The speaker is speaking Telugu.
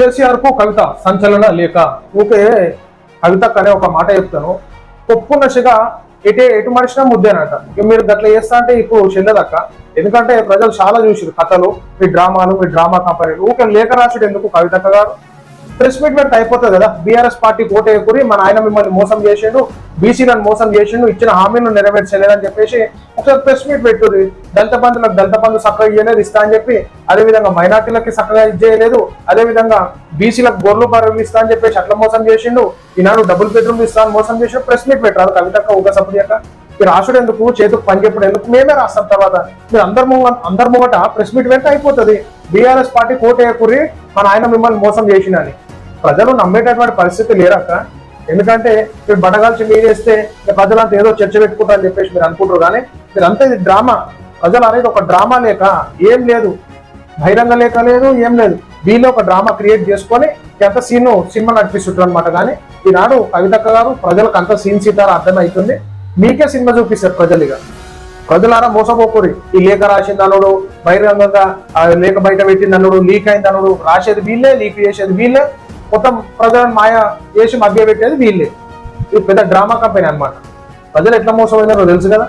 కేసీఆర్ కు కవిత సంచలన లేఖ. ఊకే కవితకు అనే ఒక మాట చెప్తాను. పప్పు నశగా ఎటు మనిషినా ముద్దేనట. ఇక మీరు గట్ల చేస్తా అంటే ఇప్పుడు చెల్లదక్క. ఎందుకంటే ప్రజలు చాలా చూసారు కథలు, మీ డ్రామాలు, మీ డ్రామా కంపెనీలు. ఊకే లేఖ రాసుడు ఎందుకు కవితక్క గారు? ప్రెస్ మీట్ పెడితే అయిపోతుంది కదా. బీఆర్ఎస్ పార్టీ కోటేయకూరి మన ఆయన మిమ్మల్ని మోసం చేసిండు, బీసీలను మోసం చేసిండు, ఇచ్చిన హామీలను నెరవేర్చలేదని చెప్పేసి ఒకసారి ప్రెస్ మీట్ పెట్టుర్రి. దళిత బంధులకు దళిత బంధు చక్కగా ఇయ్యలేదు, ఇస్తా అని చెప్పి, అదేవిధంగా మైనార్టీలకి చక్కగా ఇచ్చేయలేదు, అదేవిధంగా బీసీలకు గొర్రెలు పరువులు ఇస్తా అని చెప్పేసి అట్లా మోసం చేసిండు, ఈనాడు డబుల్ బెడ్రూమ్ ఇస్తా అని మోసం చేసిండు. ప్రెస్ మీట్ పెట్టరాదు కవితక్క ఊగా సపోర్ట్. మీరు రాసుడు ఎందుకు, చేతుకు పని చెప్పడం ఎందుకు? మేమే రాస్తాం. తర్వాత మీరు అందరి ముంగట ప్రెస్ మీట్ పెడితే అయిపోతుంది. బీఆర్ఎస్ పార్టీ కోటేయకూరి మన ఆయన మిమ్మల్ని మోసం చేసిండని ప్రజలు నమ్మేటటువంటి పరిస్థితి లేరక్క. ఎందుకంటే మీరు బడగాల్చి మీరేస్తే ప్రజలంతా ఏదో చర్చ పెట్టుకుంటారని చెప్పేసి మీరు అనుకుంటారు. కానీ మీరంతా ఇది డ్రామా. ప్రజలు అనేది ఒక డ్రామా లేక ఏం లేదు, బహిరంగ లేక లేదు, ఏం లేదు. దీనిలో ఒక డ్రామా క్రియేట్ చేసుకొని ఎంత సినిమా నడిపిస్తుంటారు అనమాట. కానీ ఈనాడు కవితక్క గారు ప్రజలకు అంత సీన్ సీతారా అర్థమవుతుంది. మీకే సినిమా చూపిస్తారు ప్రజలు. ఇక ప్రజలారా మోసపోకూరి. ఈ లేఖ రాసింది అనుడు, బహిరంగంగా లేఖ బయట పెట్టింది అనుడు, లీక్ అయింది అనుడు, రాసేది వీళ్ళే, లీక్ చేసేది వీళ్ళే, మొత్తం ప్రజలను మాయ చేసి మధ్య పెట్టేది వీళ్ళే. ఇది పెద్ద డ్రామా కంపెనీ అనమాట. ప్రజలు ఎట్లా మోసమైనారో తెలుసు కదా.